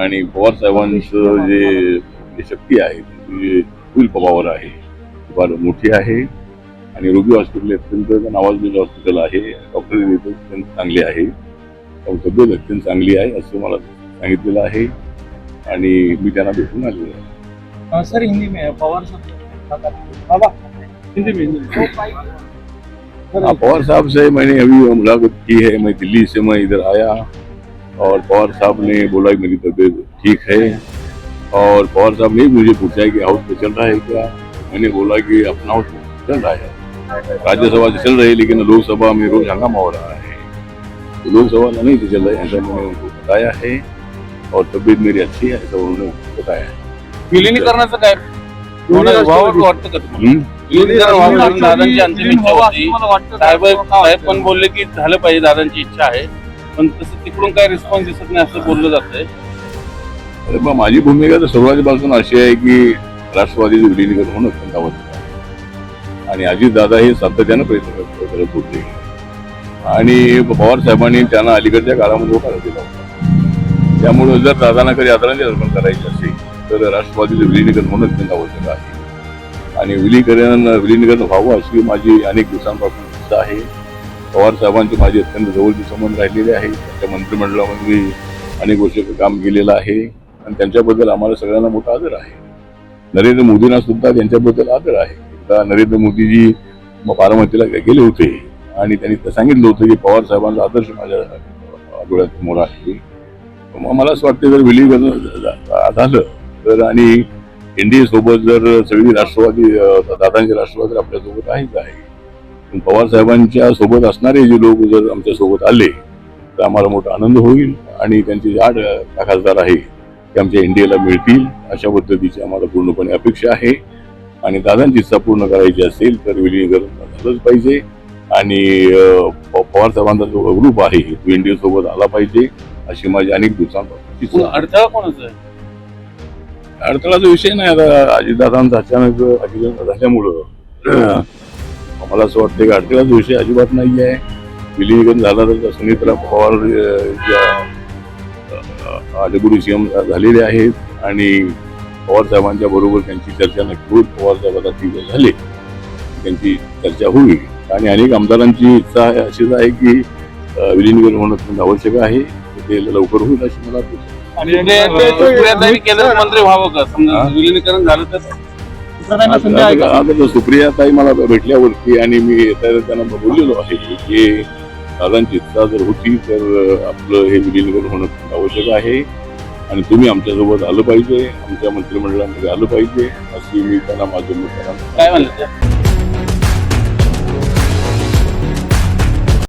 आणि पवार साहेबांचं जे शक्ती आहे ती फुल पॉवर आहे, फार मोठी आहे. आणि रोगी हॉस्पिटल अत्यंत नावाजलेलं हॉस्पिटल आहे. डॉक्टर अत्यंत चांगले आहे, तब्येत अत्यंत चांगली आहे असं मला सांगितलेलं आहे आणि मी त्यांना भेटून आलेलो आहे. सर हिंदी में पवार साहब हिंदी में पवार साहब से मैंने अभी मुलाकात की है. मैं दिल्ली से मैं इधर आया और पवार साहब ने बोला कि मेरी तबीयत ठीक है. और पवार साहब ने मुझे पूछा है कि हाउस में चल रहा है क्या. मैंने बोला कि अपना हाउस चल रहा है, राज्यसभा से चल रही है लेकिन लोकसभा में रोज हंगामा हो रहा है, तो लोकसभा नहीं चल रहा है ऐसा मैंने उनको बताया है. और तबीयत मेरी अच्छी है ऐसा उन्होंने बताया है. विलिनीकरणाचं काय व्हावं वाटतं का तुम्हाला? विलिनीकरण व्हावं लागून दादांची अंतिम इच्छा होती. साहेब पण बोलले की झालं पाहिजे, दादांची इच्छा आहे, पण तसं तिकडून काय रिस्पॉन्स दिसत नाही असं बोललं जातंय. अरे मग माझी भूमिका तर सुरुवातीपासून अशी आहे की राष्ट्रवादीचं विलिनीकरण होणं अत्यंत आवश्यक आहे आणि अजितदादा हे सातत्यानं प्रयत्न करत होते आणि पवार साहेबांनी त्यांना अलीकडच्या काळामध्ये होकार दिला होता. त्यामुळे जर दादांना कधी आदरांजली अर्पण करायची असेल तर राष्ट्रवादीचं विलिनीकरण होणं अत्यंत आवश्यक आहे आणि विलिनीकरण व्हावं अशी माझी अनेक दिवसांपासून इच्छा आहे. पवार साहेबांचे माझे अत्यंत जवळचे संबंध राहिलेले आहे. त्यांच्या मंत्रिमंडळामध्ये अनेक वर्ष काम केलेलं आहे आणि त्यांच्याबद्दल आम्हाला सगळ्यांना मोठा आदर आहे. नरेंद्र मोदींना सुद्धा त्यांच्याबद्दल आदर आहे. एकदा नरेंद्र मोदीजी बारामतीला गेले होते आणि त्यांनी सांगितलं होतं की पवार साहेबांचा आदर्श माझ्या डोळ्यासमोर आहे. मग मला असं वाटतं जर विलीनीकरण झालं तर आणि एनडीए सोबत जर सगळी राष्ट्रवादी दादांचे राष्ट्रवादी आपल्या सोबत आहेच आहे, पण पवार साहेबांच्या सोबत असणारे जे लोक जर आमच्या सोबत आले तर आम्हाला मोठा आनंद होईल आणि त्यांचे जे 8 खासदार आहे ते आमच्या एनडीएला मिळतील अशा पद्धतीची आम्हाला पूर्णपणे अपेक्षा आहे. आणि दादांची इच्छा पूर्ण करायची असेल तर विलीनीकरण झालंच पाहिजे आणि पवार साहेबांचा जो ग्रुप आहे तो एनडीए सोबत आला पाहिजे अशी माझी अनेक दिवसांपासून. अडथळा कोणाचा आहे? अडथळाचा विषय नाही. आता अजितदादांचा अचानक अजित झाल्यामुळं मला असं वाटतं की अडथळाचा विषय अजिबात नाही आहे. विलीनीकरण झालं तर सुनीत्रा पवार डेप्युटी सीएम झालेले आहेत आणि पवार साहेबांच्या बरोबर त्यांची चर्चा नक्की होईल. पवार साहेबांना ठीक झाले त्यांची चर्चा होईल आणि अनेक आमदारांची इच्छा अशीच आहे की विलीनीकरण होणं अत्यंत आवश्यक आहे, ते लवकर होईल अशी मला अपेक्षा. केंद्रीय मंत्री व्हावं का समजा विलिनीकरण झालं तर? आता सुप्रियाताई मला भेटल्यावरती आणि मी त्यांना बोललेलो आहे की दादांची इच्छा जर होती तर आपलं हे विलीनीकरण होणं आवश्यक आहे आणि तुम्ही आमच्यासोबत आलं पाहिजे, आमच्या मंत्रिमंडळामध्ये आलं पाहिजे अशी मी त्यांना माझं मत काय म्हणलं.